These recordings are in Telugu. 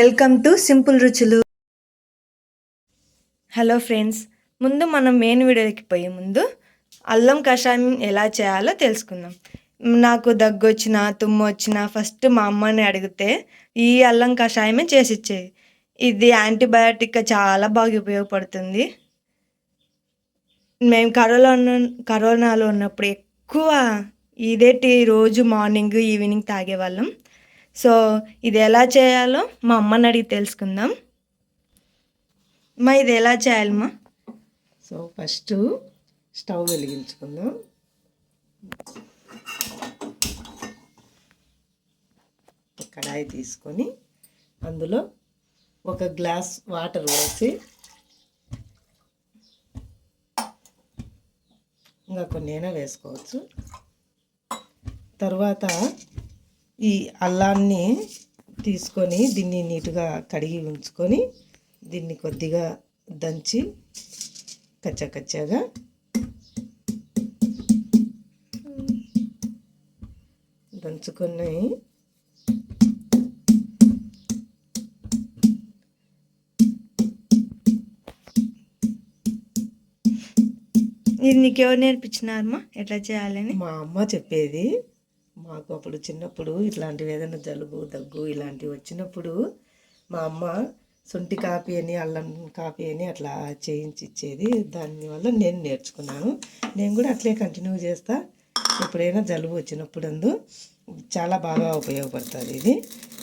వెల్కమ్ టు సింపుల్ రుచులు. హలో ఫ్రెండ్స్, ముందు మనం మెయిన్ వీడియోకి పోయే ముందు అల్లం కషాయం ఎలా చేయాలో తెలుసుకుందాం. నాకు దగ్గు వచ్చినా తుమ్ము వచ్చినా ఫస్ట్ మా అమ్మని అడిగితే ఈ అల్లం కషాయమే చేసిచ్చేది. ఇది యాంటీబయాటిక్గా చాలా బాగా ఉపయోగపడుతుంది. మేము కరోనాలో ఉన్నప్పుడు ఎక్కువ ఇదేటి రోజు మార్నింగ్ ఈవినింగ్ తాగేవాళ్ళం. సో ఇది ఎలా చేయాలో మా అమ్మని అడిగి తెలుసుకుందాం. ఇది ఎలా చేయాలమ్మా? సో ఫస్ట్ స్టవ్ వెలిగించుకుందాం. కడాయి తీసుకొని అందులో ఒక గ్లాస్ వాటర్ పోసి ఇంకా కొన్నైనా వేసుకోవచ్చు. తర్వాత ఈ అల్లాన్ని తీసుకొని దీన్ని నీట్గా కడిగి ఉంచుకొని దీన్ని కొద్దిగా దంచి కచ్చాగా దంచుకొని ఇది నీకు ఎవరు నేర్పించినారమ్మా ఎట్లా చేయాలని? మా అమ్మ చెప్పేది. మాకు అప్పుడు చిన్నప్పుడు ఇట్లాంటివి ఏదైనా జలుబు దగ్గు ఇలాంటివి వచ్చినప్పుడు మా అమ్మ శొంఠి కాఫీ అని అల్లం కాఫీ అని అట్లా చేయించి ఇచ్చేది. దానివల్ల నేను నేర్చుకున్నాను. నేను కూడా అట్లే కంటిన్యూ చేస్తా. ఎప్పుడైనా జలుబు వచ్చినప్పుడు చాలా బాగా ఉపయోగపడుతుంది ఇది.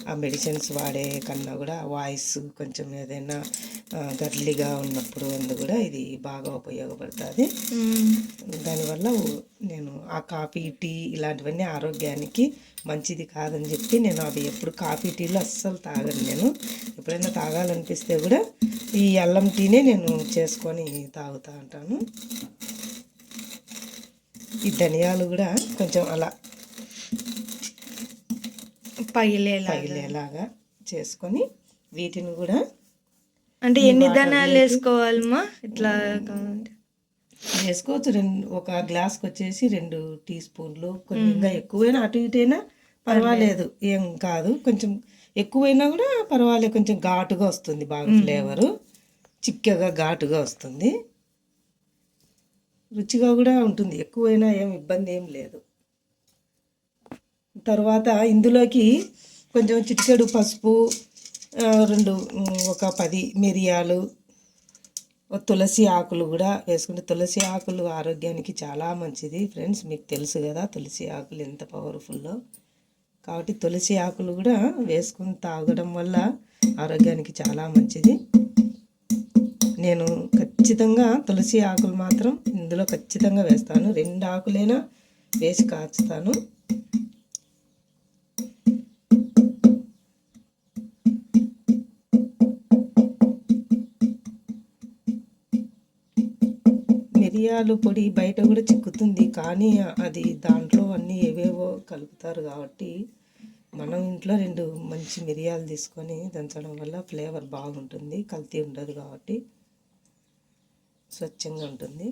ఆ మెడిసిన్స్ వాడే కన్నా కూడా వాయిస్ కొంచెం ఏదైనా గర్లీగా ఉన్నప్పుడు కూడా ఇది బాగా ఉపయోగపడుతుంది. దానివల్ల నేను ఆ కాఫీ టీ ఇలాంటివన్నీ ఆరోగ్యానికి మంచిది కాదని చెప్పి నేను అవి ఎప్పుడు కాఫీ టీలు అస్సలు తాగను. నేను ఎప్పుడైనా తాగాలనిపిస్తే కూడా ఈ అల్లం టీనే నేను చేసుకొని తాగుతూ ఉంటాను. ఈ ధనియాలు కూడా కొంచెం అలా పగిలేలాగా చేసుకొని వీటిని కూడా అంటే ఎన్ని ధనియాలు వేసుకోవాలమ్మా? ఇట్లా వేసుకోవచ్చు. ఒక గ్లాస్కి వచ్చేసి 2 టీ స్పూన్లు. కొంచెం ఇంకా ఎక్కువైనా అటు ఇటైనా పర్వాలేదు, ఏం కాదు. కొంచెం ఎక్కువైనా కూడా పర్వాలేదు, కొంచెం ఘాటుగా వస్తుంది, బాగా ఫ్లేవరు చిక్కగా ఘాటుగా వస్తుంది, రుచిగా కూడా ఉంటుంది. ఎక్కువైనా ఏం ఇబ్బంది ఏం లేదు. తర్వాత ఇందులోకి కొంచెం చిటికెడు పసుపు, ఒక 10 మిరియాలు, తులసి ఆకులు కూడా వేసుకుంటే తులసి ఆకులు ఆరోగ్యానికి చాలా మంచిది ఫ్రెండ్స్. మీకు తెలుసు కదా తులసి ఆకులు ఎంత పవర్ఫుల్లో. కాబట్టి తులసి ఆకులు కూడా వేసుకుని తాగడం వల్ల ఆరోగ్యానికి చాలా మంచిది. నేను ఖచ్చితంగా తులసి ఆకులు మాత్రం ఇందులో ఖచ్చితంగా వేస్తాను. 2 ఆకులైనా వేసి కాచుతాను. మిరియాలు పొడి బయట కూడా చిక్కుతుంది, కానీ అది దాంట్లో అన్నీ ఏవేవో కలుపుతారు. కాబట్టి మనం ఇంట్లో 2 మంచి మిరియాలు తీసుకొని దంచడం వల్ల ఫ్లేవర్ బాగుంటుంది, కల్తీ ఉండదు, కాబట్టి స్వచ్ఛంగా ఉంటుంది.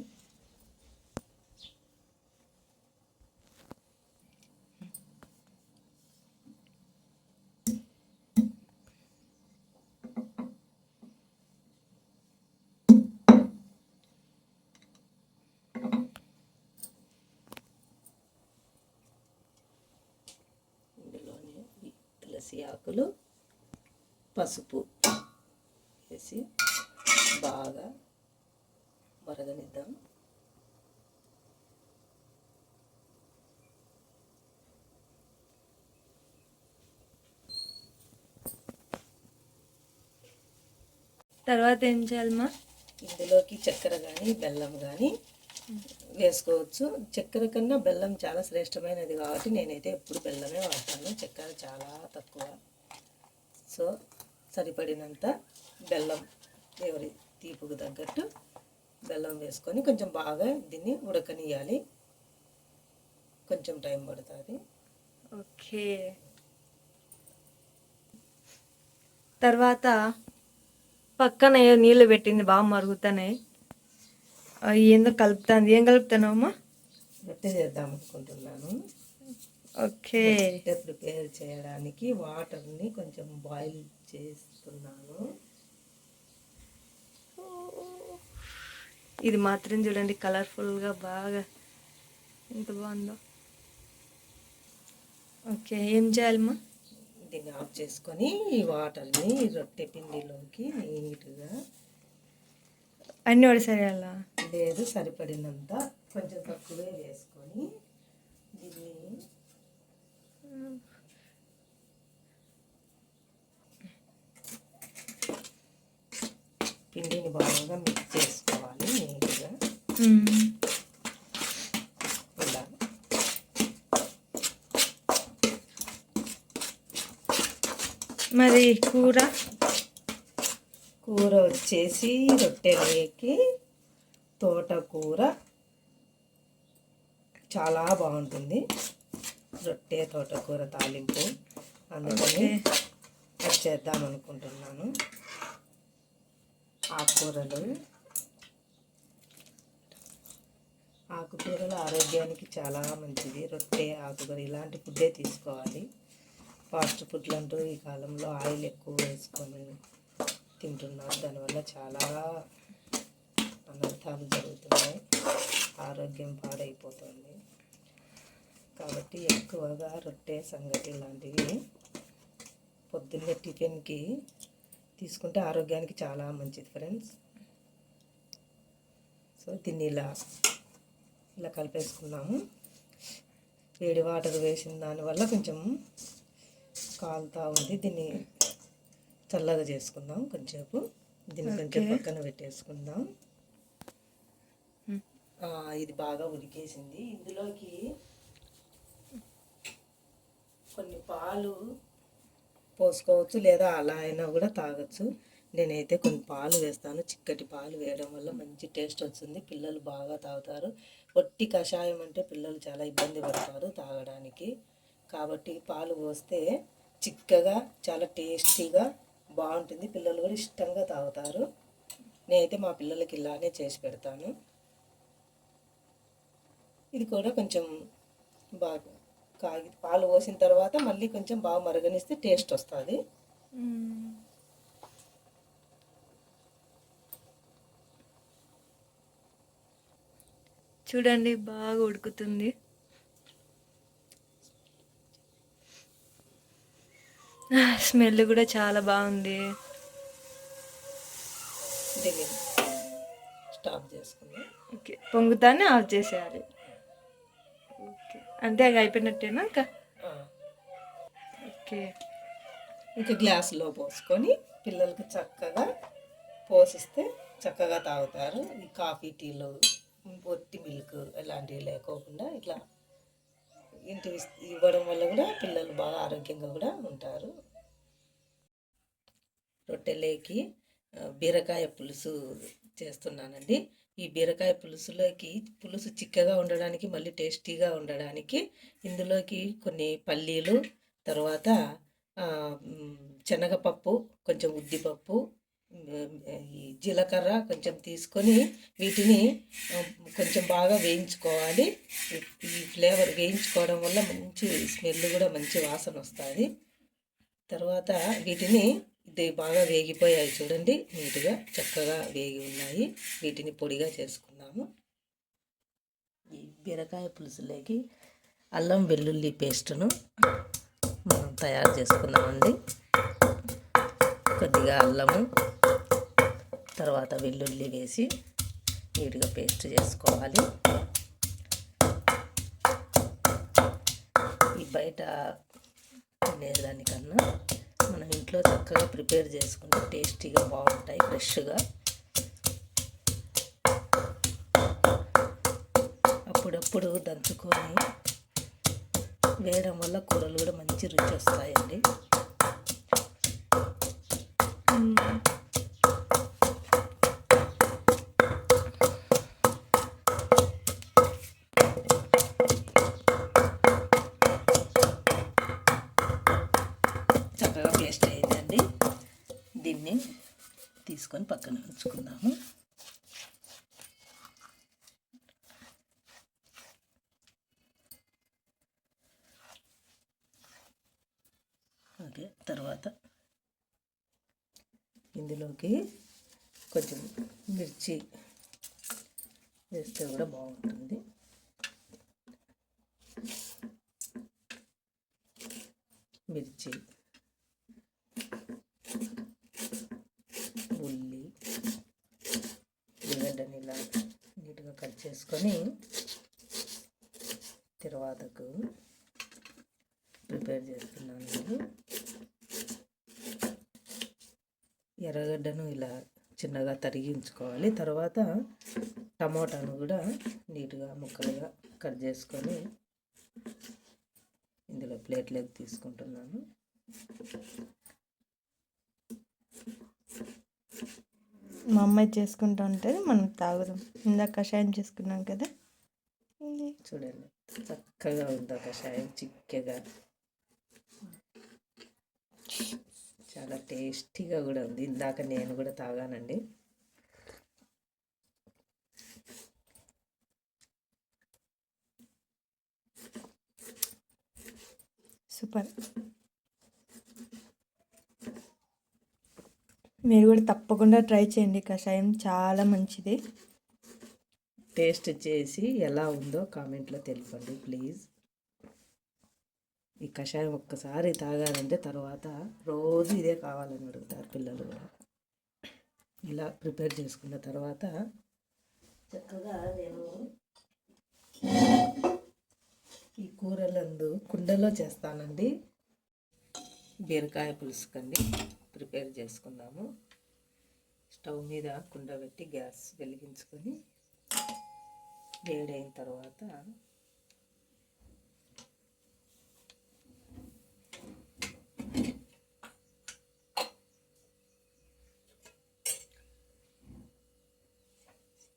తులసి ఆకులు, పసుపు వేసి బాగా మరగనిద్దాం. తర్వాత ఏం చేయాలమ్మా? ఇందులోకి చక్కెర కానీ బెల్లం కానీ వేసుకోవచ్చు. చక్కెర కన్నా బెల్లం చాలా శ్రేష్టమైనది కాబట్టి నేనైతే ఎప్పుడు బెల్లమే వాడతాను. చక్కెర చాలా తక్కువ. సో సరిపడినంత బెల్లం, ఎవరి తీపుకు తగ్గట్టు బెల్లం వేసుకొని కొంచెం బాగా దీన్ని ఉడకనియాలి. కొంచెం టైం పడుతుంది. ఓకే. తర్వాత పక్కన నీళ్ళు పెట్టింది, బాగా మరుగుతున్నాయి. ఏందో కలుపుతాను. ఏం కలుపుతానమ్మా? రొట్టె చేద్దాం అనుకుంటున్నాను. ఓకే. రొట్టె ప్రిపేర్ చేయడానికి వాటర్ని కొంచెం బాయిల్ చేస్తున్నాను. ఇది మాత్రం చూడండి కలర్ఫుల్గా బాగా ఎంత బాగుందో. ఓకే, ఏం చేయాలమ్మా? దీన్ని ఆఫ్ చేసుకొని ఈ వాటర్ని రొట్టె పిండిలోకి నీట్గా, అన్నీ ఒకసారి లేదు సరిపడినంత, కొంచెం తక్కువే వేసుకొని దీన్ని పిండిని బాగా మిక్స్ చేసుకోవాలి నీట్గా. ఇలా మరి కూర వచ్చేసి రొట్టెలోకి తోటకూర చాలా బాగుంటుంది. రొట్టె తోటకూర తాలింపు, అందుకని అది చేద్దాం అనుకుంటున్నాను. ఆకుకూరలు ఆరోగ్యానికి చాలా మంచిది. రొట్టె, ఆకుకూర ఇలాంటి ఫుడ్డే తీసుకోవాలి. ఫాస్ట్ ఫుడ్లు అంటూ ఈ కాలంలో ఆయిల్ ఎక్కువ వేసుకొని తింటున్నారు. దానివల్ల చాలా అనర్థాలు జరుగుతున్నాయి, ఆరోగ్యం పాడైపోతుంది. కాబట్టి ఎక్కువగా రొట్టె, సంగటి లాంటివి పొద్దున్నే టిఫిన్కి తీసుకుంటే ఆరోగ్యానికి చాలా మంచిది ఫ్రెండ్స్. సో దీన్ని ఇలా కలిపేసుకున్నాము. వేడి వాటర్ వేసిన దానివల్ల కొంచెం కాలుతా ఉంది. దీన్ని చల్లగా చేసుకుందాం కొంచెంసేపు. దీన్ని కొంచెం పక్కన పెట్టేసుకుందాం. ఇది బాగా ఉడికేసింది. ఇందులోకి కొన్ని పాలు పోసుకోవచ్చు, లేదా అలా అయినా కూడా తాగొచ్చు. నేనైతే కొన్ని పాలు వేస్తాను. చిక్కటి పాలు వేయడం వల్ల మంచి టేస్ట్ వస్తుంది, పిల్లలు బాగా తాగుతారు. ఒట్టి కషాయం అంటే పిల్లలు చాలా ఇబ్బంది పడతారు తాగడానికి. కాబట్టి పాలు పోస్తే చిక్కగా చాలా టేస్టీగా బాగుంటుంది, పిల్లలు కూడా ఇష్టంగా తాగుతారు. నేనైతే మా పిల్లలకి ఇలానే చేసి పెడతాను. ఇది కూడా కొంచెం బాగా పాలు పోసిన తర్వాత మళ్ళీ కొంచెం బాగా మరగనిస్తే టేస్ట్ వస్తుంది. చూడండి బాగా ఉడుకుతుంది. స్మెల్ కూడా చాలా బాగుంది. దీన్ని స్టాప్ చేసుకుందాం. ఓకే, పొంగుతానే ఆఫ్ చేసేయాలి. ఓకే, అంతే అయిపోయినట్టేనా ఇంకా? ఓకే, ఇంకా గ్లాసులో పోసుకొని పిల్లలకి చక్కగా పోసిస్తే చక్కగా తాగుతారు. ఈ కాఫీ, టీలు, ఒట్టి మిల్క్ ఇలాంటివి లేకోకుండా ఇట్లా ఇంటివి ఇవ్వడం వల్ల కూడా పిల్లలు బాగా ఆరోగ్యంగా కూడా ఉంటారు. రొట్టెలేకి బీరకాయ పులుసు చేస్తున్నానండి. ఈ బీరకాయ పులుసులోకి పులుసు చిక్కగా ఉండడానికి, మళ్ళీ టేస్టీగా ఉండడానికి ఇందులోకి కొన్ని పల్లీలు, తర్వాత శనగపప్పు, కొంచెం ఉద్దిపప్పు, ఈ జీలకర్ర కొంచెం తీసుకొని వీటిని కొంచెం బాగా వేయించుకోవాలి. ఈ ఫ్లేవర్ వేయించుకోవడం వల్ల మంచి స్మెల్ కూడా మంచి వాసన వస్తుంది. తర్వాత వీటిని ఇది బాగా వేగిపోయాయి చూడండి, నీట్గా చక్కగా వేగి ఉన్నాయి. వీటిని పొడిగా చేసుకున్నాము. ఈ బీరకాయ పులుసులోకి అల్లం వెల్లుల్లి పేస్టును మనం తయారు చేసుకున్నామండి. కొద్దిగా అల్లము, తర్వాత వెల్లుల్లి వేసి నీట్గా పేస్ట్ చేసుకోవాలి. ఈ బయట తినేదానికన్నా మనం ఇంట్లో చక్కగా ప్రిపేర్ చేసుకుంటే టేస్టీగా బాగుంటాయి, ఫ్రెష్గా. అప్పుడప్పుడు దంచుకొని వేయడం వల్ల కూరలు కూడా మంచి రుచి వస్తాయండి. చక్కగా పేస్ట్ అయిందండి. దీన్ని తీసుకొని పక్కన ఉంచుకుందాము. తర్వాత ఇందులోకి కొంచెం మిర్చి వేస్తే కూడా బాగుంటుంది. మిర్చి, ఉల్లిగడ్డని ఇలా నీట్గా కట్ చేసుకొని తర్వాతకు ప్రిపేర్ చేస్తున్నాను. నేను ఎర్రగడ్డను ఇలా చిన్నగా తరిగించుకోవాలి. తర్వాత టమోటాను కూడా నీట్గా ముక్కలుగా కట్ చేసుకొని ఇందులో ప్లేట్లోకి తీసుకుంటున్నాను. మా అమ్మాయి చేసుకుంటా ఉంటుంది, మనం తాగుదాం. ఇందాక కషాయం చేసుకున్నాం కదా, చూడండి చక్కగా ఉందా కషాయం, చిక్కగా చాలా టేస్టీగా కూడా ఉంది. ఇందాక నేను కూడా తాగానండి. సూపర్. మీరు కూడా తప్పకుండా ట్రై చేయండి, కషాయం చాలా మంచిది. టేస్ట్ చేసి ఎలా ఉందో కామెంట్లో తెలపండి ప్లీజ్. ఈ కషాయం ఒక్కసారి తాగారంటే తర్వాత రోజు ఇదే కావాలని అడుగుతారు పిల్లలు కూడా. ఇలా ప్రిపేర్ చేసుకున్న తర్వాత చక్కగా నేను ఈ కూరలందు కుండలో చేస్తానండి. బీరకాయ పులుసుకండి ప్రిపేర్ చేసుకున్నాము. స్టవ్ మీద కుండ పెట్టి గ్యాస్ వెలిగించుకొని వేడైన తర్వాత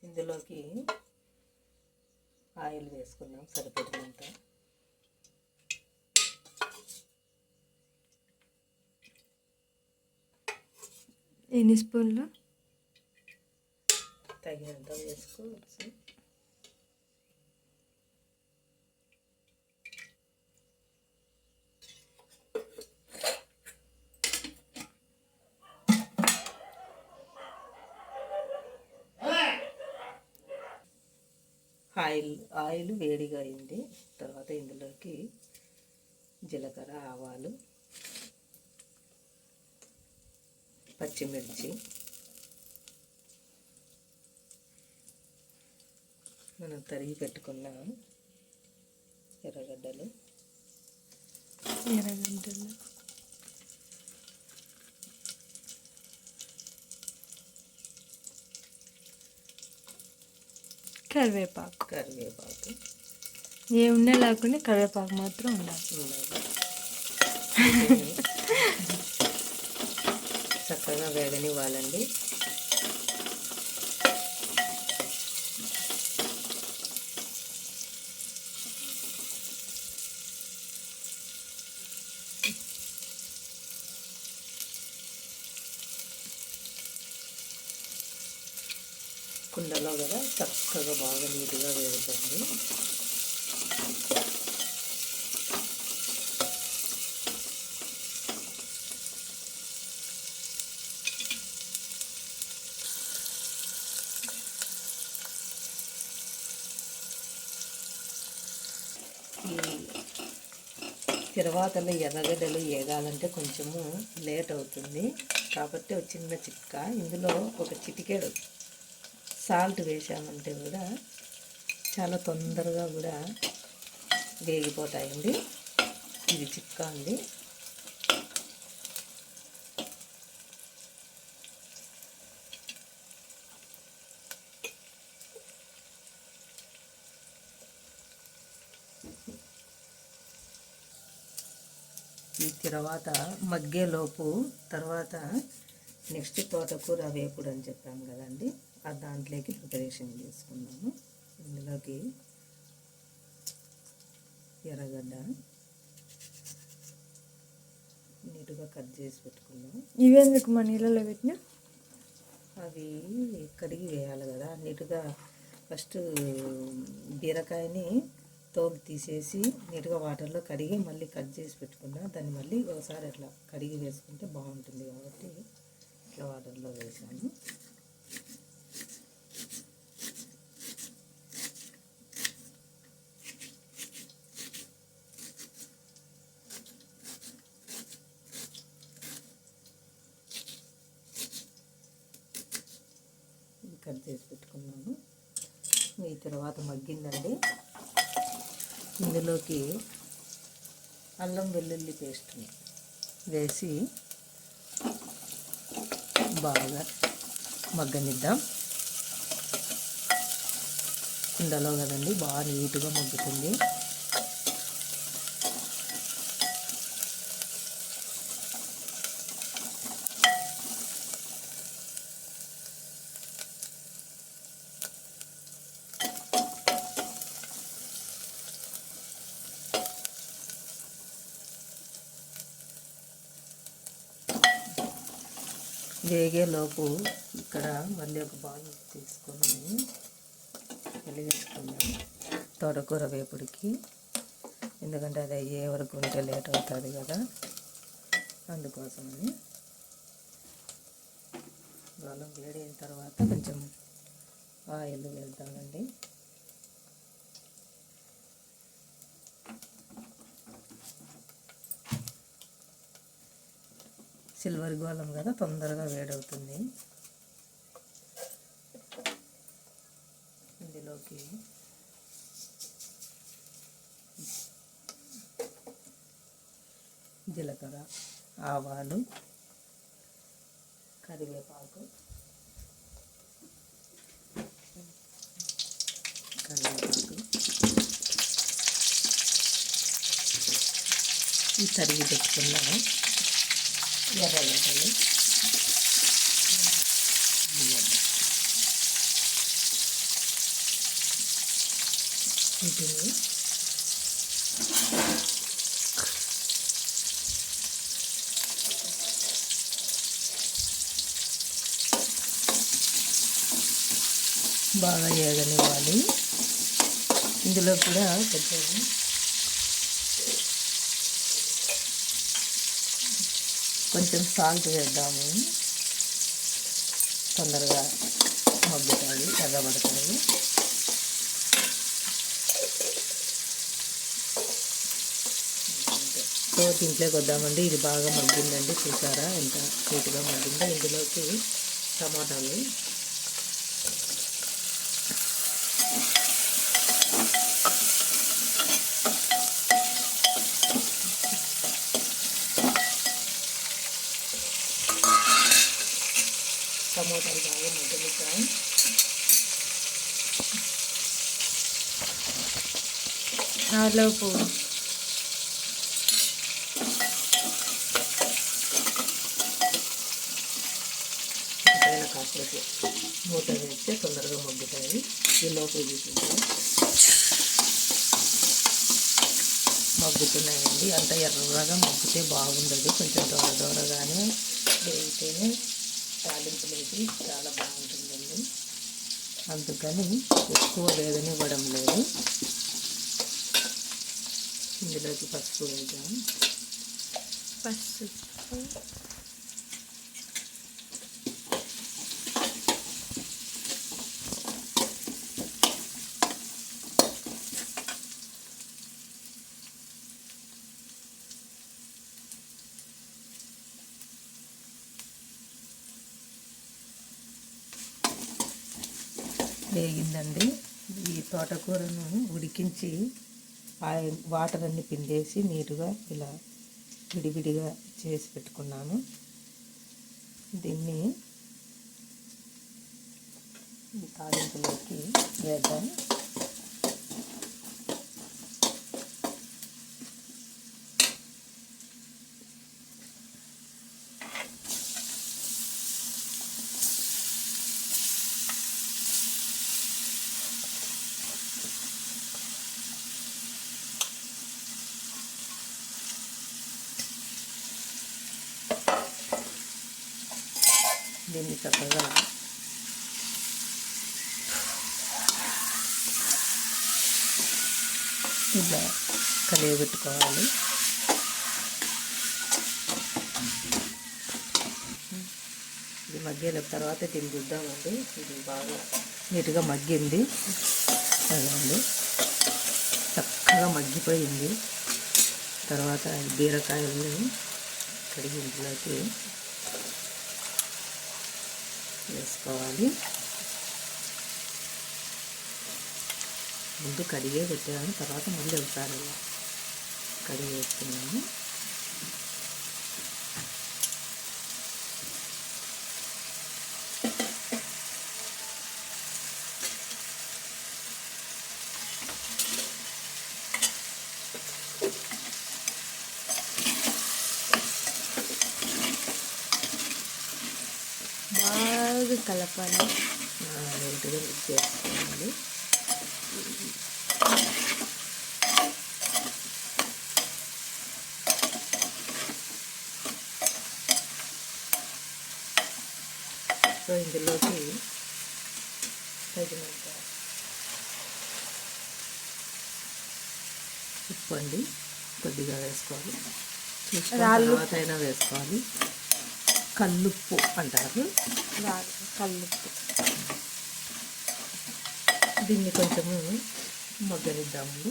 ఇందులోకి ఆయిల్ వేసుకున్నాం సరిపడినంత. ఎన్ని స్పూన్లు? తగినంత వేసుకోవచ్చు. ఆయిల్ వేడిగా అయింది. తర్వాత ఇందులోకి జీలకర్ర, ఆవాలు, పచ్చిమిర్చి, మనం తరిగి పెట్టుకున్న ఎర్రగడ్డలు, కరివేపాకు. ఏ ఉండే లేకుండా కరివేపాకు మాత్రం ఉండాలి. చక్కగా వేగనివ్వాలండి. కుండలో కదా చక్కగా బాగా నీట్గా వేగుతుంది. ఈ తర్వాతలో ఎర్రగడ్డలు వేగాలంటే కొంచెము లేట్ అవుతుంది. కాబట్టి ఒక చిన్న చిక్క, ఇందులో ఒక చిటికెడు సాల్ట్ వేసామంటే కూడా చాలా తొందరగా కూడా వేగిపోతాయండి. ఇది చిక్క అండి. ఈ తర్వాత మగ్గేలోపు తర్వాత నెక్స్ట్ తోటకూర వేపుడు అని చెప్పాము కదండి, ఆ దాంట్లోకి ప్రిపరేషన్ చేసుకున్నాము. ఇందులోకి ఎర్రగడ్డ నీట్గా కట్ చేసి పెట్టుకున్నాము. ఇవెందుకు మన నీళ్ళలో పెట్టినా? అవి కడిగి వేయాలి కదా నీట్గా. ఫస్ట్ బీరకాయని తోలు తీసేసి నీట్గా వాటర్లో కడిగి మళ్ళీ కట్ చేసి పెట్టుకున్నా. దాన్ని మళ్ళీ ఒకసారి అట్లా కడిగి వేసుకుంటే బాగుంటుంది కాబట్టి ఇట్లా వాటర్లో వేసాను. కట్ చేసి పెట్టుకున్నాను. ఈ తర్వాత మగ్గిందండి. ఇందులోకి అల్లం వెల్లుల్లి పేస్ట్ని వేసి బాగా మగ్గనిద్దాం. కుండలో కదండి, బాగా నీట్గా మగ్గుతుంది. వేగేలోపు ఇక్కడ మళ్ళీ ఒక బాల్ తీసుకొని వెలిగించుకున్నాను తోటకూర వేపుడికి. ఎందుకంటే అది అయ్యే వరకు ఉంటే లేట్ అవుతుంది కదా, అందుకోసమని. బాలం వేడి అయిన తర్వాత కొంచెం ఆయిల్ వేద్దామండి. సిల్వర్ గోళం కదా, తొందరగా వేడవుతుంది. ఇందులోకి జీలకర్ర, ఆవాలు, కరివేపాకు, ఈ తరిగి పెట్టుకున్నాను ఎర్రగడ్డలు, వీటిని బాగా ఏగనివ్వాలి. ఇందులో కూడా కొంచెం సాల్ట్ వేద్దాము. తొందరగా మగ్గుతాయి, ఎర్రబడతాయి. సో దీంట్లోకి వద్దామండి. ఇది బాగా మగ్గిందండి, చూసారా ఎంత నీట్గా మగ్గిందో. ఇందులోకి టమాటాలు, టమాటాలు బాగా మగ్గనిద్దాం. ఆలోపు పైన కాసేపు మూత వేస్తే తొందరగా మగ్గుతాయి. ఈ లోపల తీసుకుంటే మగ్గుతున్నాయండి. అంత ఎర్రగా మగ్గితే బాగుండదు, కొంచెం దూరగానే వేగితేనే తాలింపులేసి చాలా బాగుంటుందండి. అందుకని ఎక్కువ వేగనివ్వడం లేదు. ఇందులోకి పసుపు వేద్దాం. వేగిందండి. ఈ తోటకూరను ఉడికించి వాటర్ అన్ని పిండేసి నీట్గా ఇలా విడివిడిగా చేసి పెట్టుకున్నాను. దీన్ని ఈ తాలింపులోకి వేద్దాం. దీన్ని చక్కగా ఇలా కలియబెట్టుకోవాలి. ఇది మగ్గిన తర్వాత దీన్ని చూద్దామండి. ఇది బాగా నీట్గా మగ్గింది. అదండి చక్కగా మగ్గిపోయింది. తర్వాత బీరకాయలని కడిగి ఇంట్లోకి వేసుకోవాలి. ముందు కడిగే పెట్టాను, తర్వాత మళ్ళీ ఒకసారి కడిగి వేస్తున్నాను. బాగా కలపాలి. నీట్గా మిక్స్ చేసుకోవాలి. సో ఇందులోకి తగినంత ఉప్పు అండి కొద్దిగా వేసుకోవాలి. తర్వాత అయినా వేసుకోవాలి. కల్లుప్పు అంటారు. కల్లుప్పు. దీన్ని కొంచెము మగ్గనిద్దాము.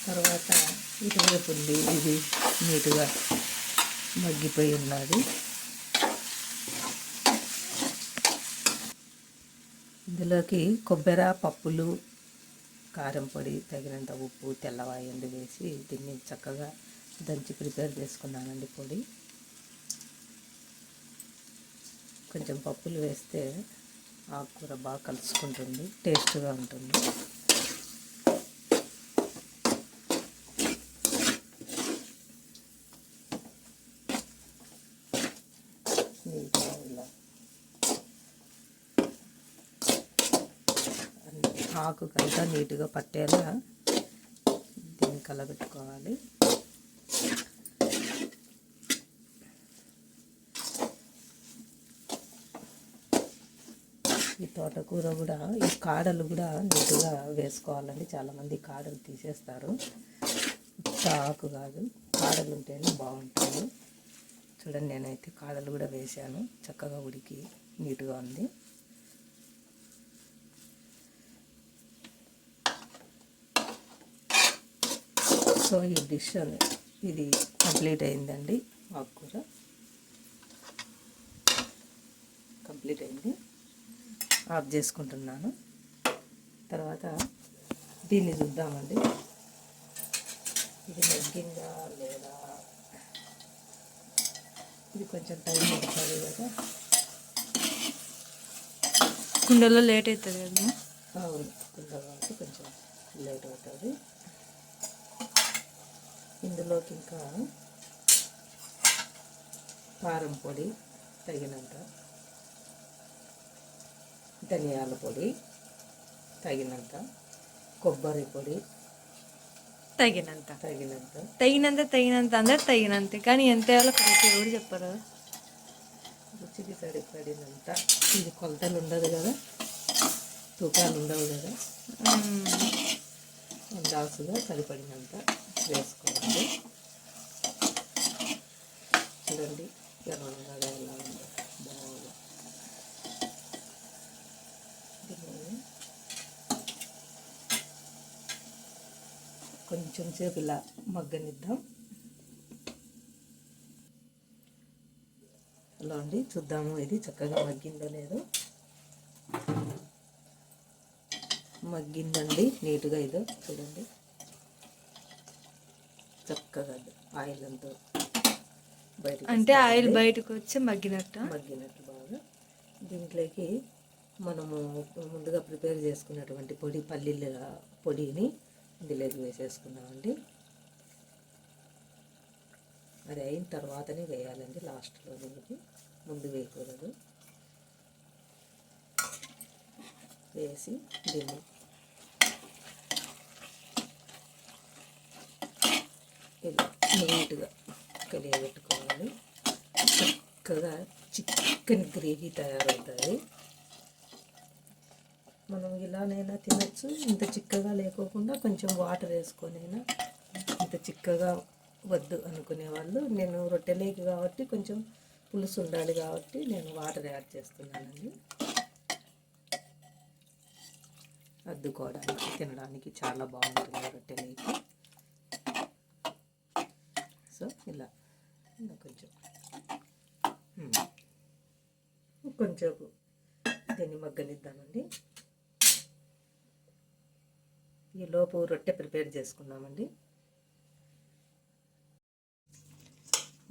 తర్వాత ఇటువైపు ఉంది, ఇది నీట్గా మగ్గిపోయి ఉన్నది. ఇందులోకి కొబ్బరి, పప్పులు, కారం పొడి, తగినంత ఉప్పు, తెల్లవాయండి వేసి దీన్ని చక్కగా దంచి ప్రిపేర్ చేసుకున్నానండి పొడి. కొంచెం పప్పులు వేస్తే ఆకుకూర బాగా కలుసుకుంటుంది, టేస్ట్గా ఉంటుంది. ఆకు కంతా నీట్గా పట్టేలా దీన్ని కలబెట్టుకోవాలి. ఈ తోటకూర కూడా ఈ కాడలు కూడా నీట్గా వేసుకోవాలండి. చాలామంది కాడలు తీసేస్తారు. ఆకు కాదు, కాడలు ఉంటేనే బాగుంటుంది. చూడండి, నేనైతే కాడలు కూడా వేసాను. చక్కగా ఉడికి నీట్గా ఉంది. సో ఈ డిష్ ఇది కంప్లీట్ అయిందండి. ఆకుకూర కంప్లీట్ అయింది. ఆఫ్ చేసుకుంటున్నాను. తర్వాత దీన్ని చూద్దామండి. ఇది మగ్గిందా లేదా, ఇది కొంచెం టైం పడుతుంది కదా. కుండలో లేట్ అవుతుంది కదా. అవును, కుండ కాబట్టి కొంచెం లేట్ అవుతుంది. ఇందులోకి ఇంకా కారం పొడి తగినంత, ధనియాల పొడి తగినంత, కొబ్బరి పొడి తగినంత తగినంత తగినంత తగినంత అందరు తగినంత, కానీ ఎంత వేయాలో కరెక్ట్ ఎవరు చెప్పరు. రుచికి సరిపడినంత. ఇది కొలతలు ఉండదు కదా, తూకాలు ఉండవు కదా. దాసుగా సరిపడినంత వేసుకోవాలి. చూడండి ఎర్రగా ఎలా ఉందో బాగా. కొంచెం సేపు ఇలా మగ్గనిద్దాం. అలా అండి, చూద్దాము ఇది చక్కగా మగ్గిందో లేదో. మగ్గిందండి నీట్గా. ఇదో చూడండి, చక్కగా ఆయిల్ అంతా బయట, అంటే ఆయిల్ బయటకు వచ్చి మగ్గినట్టు బాగా. దీంట్లోకి మనము ముందుగా ప్రిపేర్ చేసుకున్నటువంటి పొడి, పల్లీల పొడిని ఇందులోకి వేసేసుకున్నామండి. అది అయిన తర్వాతనే వేయాలండి, లాస్ట్లో దీనికి ముందు వేయకూడదు. వేసి దీన్ని ఇలా నీట్గా కలియబెట్టుకోవాలి. చక్కగా చికెన్ గ్రేవీ తయారవుతుంది. మనం ఇలానైనా తినచ్చు, ఇంత చిక్కగా లేకోకుండా కొంచెం వాటర్ వేసుకొనైనా. ఇంత చిక్కగా వద్దు అనుకునే వాళ్ళు, నేను రొట్టెలేకి కాబట్టి కొంచెం పులుసు ఉండాలి కాబట్టి నేను వాటర్ యాడ్ చేస్తున్నానండి. అద్దుకోవడానికి తినడానికి చాలా బాగుంటుంది రొట్టెలేకి. సో ఇలా కొంచెం కొంచెం దీన్ని మగ్గనిద్దామండి. ఈ లోపు రొట్టె ప్రిపేర్ చేసుకుందామండి.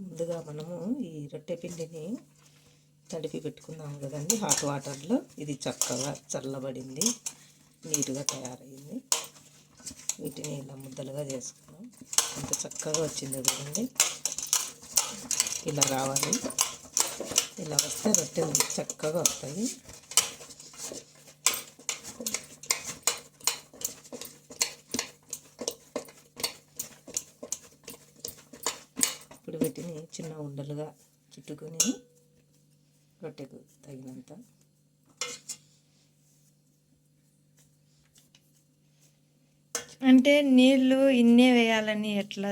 ముందుగా మనము ఈ రొట్టె పిండిని తడిపి పెట్టుకున్నాము కదండి హాట్ వాటర్లో. ఇది చక్కగా చల్లబడింది, నీట్గా తయారైంది. వీటిని ఇలా ముద్దలుగా చేసుకున్నాం. ఎంత చక్కగా వచ్చిందో కదండి. ఇలా రావాలి, ఇలా వస్తే రొట్టెలు చక్కగా వస్తాయి. ఇప్పుడు వీటిని చిన్న ఉండలుగా చుట్టుకొని రొట్టెకు తగినంత అంటే నీళ్ళు ఇన్నే వేయాలని ఎట్లా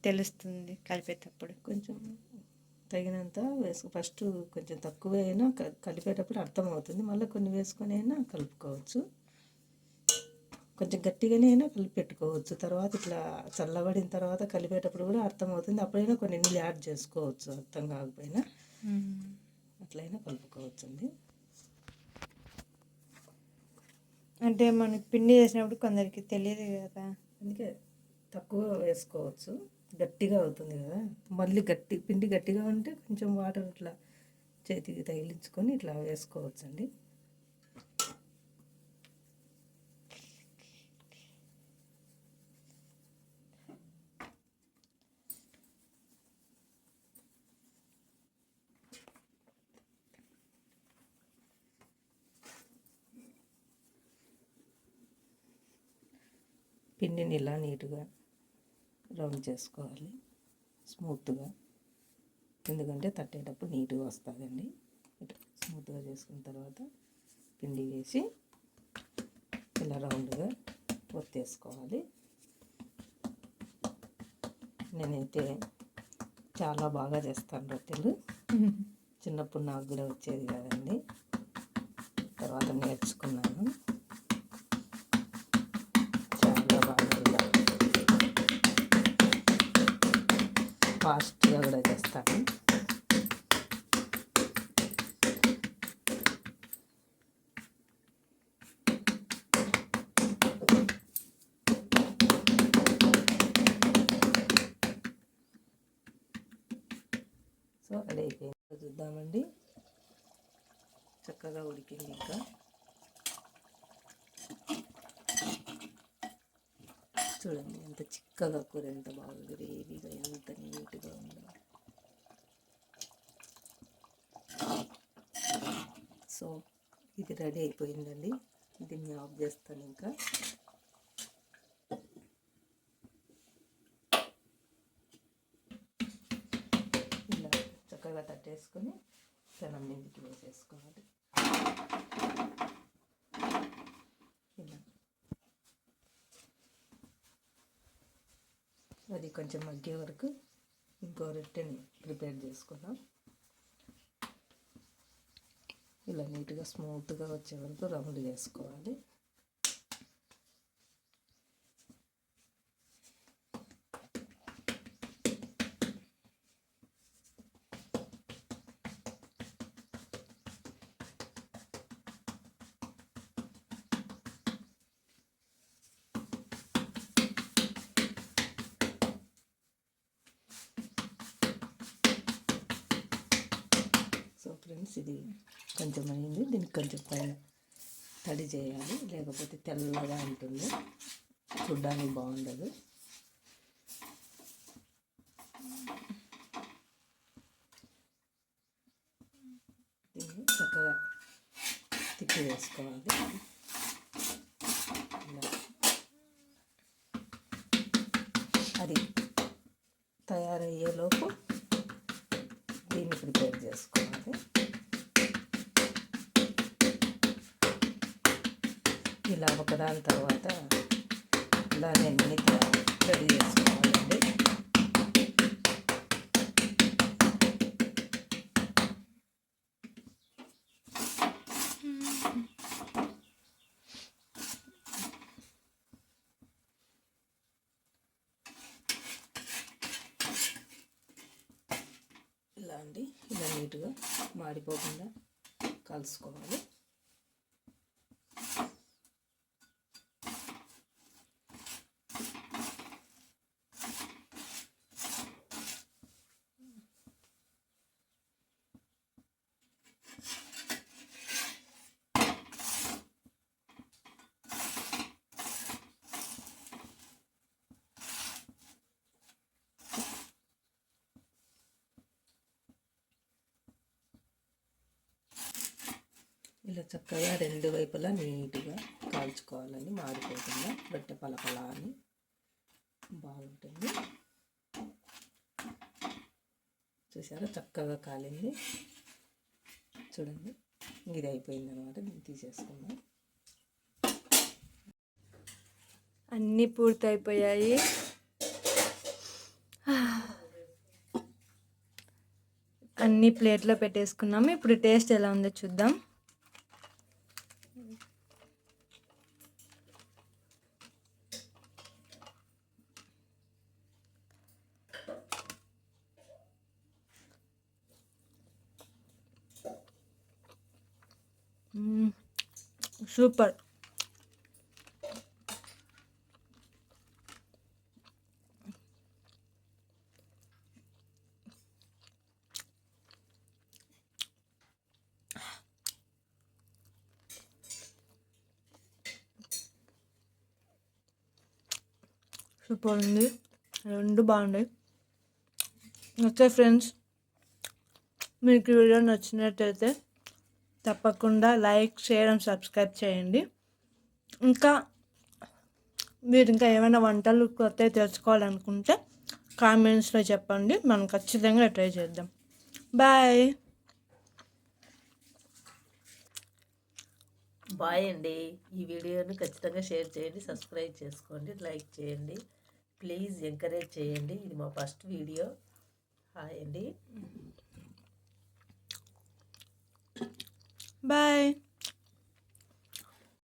తెలుస్తుంది కలిపేటప్పుడు? కొంచెం తగినంత ఫస్ట్ కొంచెం తక్కువ అయినా కలిపేటప్పుడు అర్థమవుతుంది. మళ్ళీ కొన్ని వేసుకొని అయినా కలుపుకోవచ్చు. కొంచెం గట్టిగానే అయినా కలిపి పెట్టుకోవచ్చు. తర్వాత ఇట్లా చల్లబడిన తర్వాత కలిపేటప్పుడు కూడా అర్థమవుతుంది. అప్పుడైనా కొన్ని నీళ్ళు యాడ్ చేసుకోవచ్చు, అర్థం కాకపోయినా అట్లయినా కలుపుకోవచ్చు అండి. అంటే మనకి పిండి చేసినప్పుడు కొందరికి తెలియదు కదా, అందుకే తక్కువ వేసుకోవచ్చు. గట్టిగా అవుతుంది కదా, మళ్ళీ పిండి గట్టిగా ఉంటే కొంచెం వాటర్ ఇట్లా చేతికి తగిలించుకొని ఇట్లా వేసుకోవచ్చు అండి. పిండిని ఇలా నీట్గా రౌండ్ చేసుకోవాలి, స్మూత్గా. ఎందుకంటే తట్టేటప్పుడు నీట్గా వస్తుందండి. ఇట్లా స్మూత్గా చేసుకున్న తర్వాత పిండి వేసి ఇలా రౌండ్గా ఒత్తేసుకోవాలి. నేనైతే చాలా బాగా చేస్తాను రొట్టెలు. చిన్నప్పుడు నాకు కూడా వచ్చేది కదండి, తర్వాత నేర్చుకున్నాను. ఫాస్ట్గా కూడా చేస్తాను. సో అది అయిపోయింది, చూద్దామండి. చక్కగా ఉడికింది. ఇంకా చూడండి ఎంత చిక్కగా కూర, ఎంత బాగా గ్రేవీగా, ఎంత నీట్గా ఉందో. సో ఇది రెడీ అయిపోయిందండి. దీన్ని ఆఫ్ చేస్తాను. ఇంకా ఇలా చక్కగా తట్టేసుకొని పెనం మీదకి వేసేసుకోవాలి. ఇలా అది కొంచెం మగ్గే వరకు ఇంకో రొట్టెని ప్రిపేర్ చేసుకుందాం. ఇలా నీట్గా స్మూత్గా వచ్చే వరకు రౌండ్ చేసుకోవాలి. సో ఫ్రెండ్స్, ఇది కొంచెం అయింది. దీనికి కొంచెం పైన తడి చేయాలి, లేకపోతే తెల్లగా ఉంటుంది, చూడ్డానికి బాగుండదు. దీన్ని చక్కగా తిప్పి వేసుకోవాలి. అది తయారయ్యేలోపు దీన్ని ప్రిపేర్ చేసుకోవాలి. ఇలా ఒకదాని తర్వాత ఇలానే అన్ని రెడీ చేసుకోవాలండి. ఇలా అండి, ఇలా నీట్గా మాడిపోకుండా కలుసుకోవాలి. ఇలా చక్కగా రెండు వైపులా నీట్గా కాల్చుకోవాలని, మాడిపోకుండా రొట్టె పలపలా అని బాగుంటుంది. చూసారా చక్కగా కాలింది. చూడండి, ఇది అయిపోయింది అనమాట. దీన్ని తీసేసుకుందాం. అన్నీ పూర్తయిపోయాయి. అన్నీ ప్లేట్లో పెట్టేసుకున్నాము. ఇప్పుడు టేస్ట్ ఎలా ఉందో చూద్దాం. సూపర్. సూపర్ ఉంది. రెండు బాగున్నాయి. ఓకే ఫ్రెండ్స్, మీకు ఈ వీడియో నచ్చినట్టయితే తప్పకుండా లైక్, షేర్ అండ్ సబ్స్క్రైబ్ చేయండి. ఇంకా మీరు ఇంకా ఏమైనా వంటలు కొత్తవి తెలుసుకోవాలనుకుంటే కామెంట్స్లో చెప్పండి. మనం ఖచ్చితంగా ట్రై చేద్దాం. బాయ్. బాయ్ అండి. ఈ వీడియోని ఖచ్చితంగా షేర్ చేయండి, సబ్స్క్రైబ్ చేసుకోండి, లైక్ చేయండి. ప్లీజ్ ఎంకరేజ్ చేయండి. ఇది మా ఫస్ట్ వీడియో. హాయ్ అండి. బాయ్.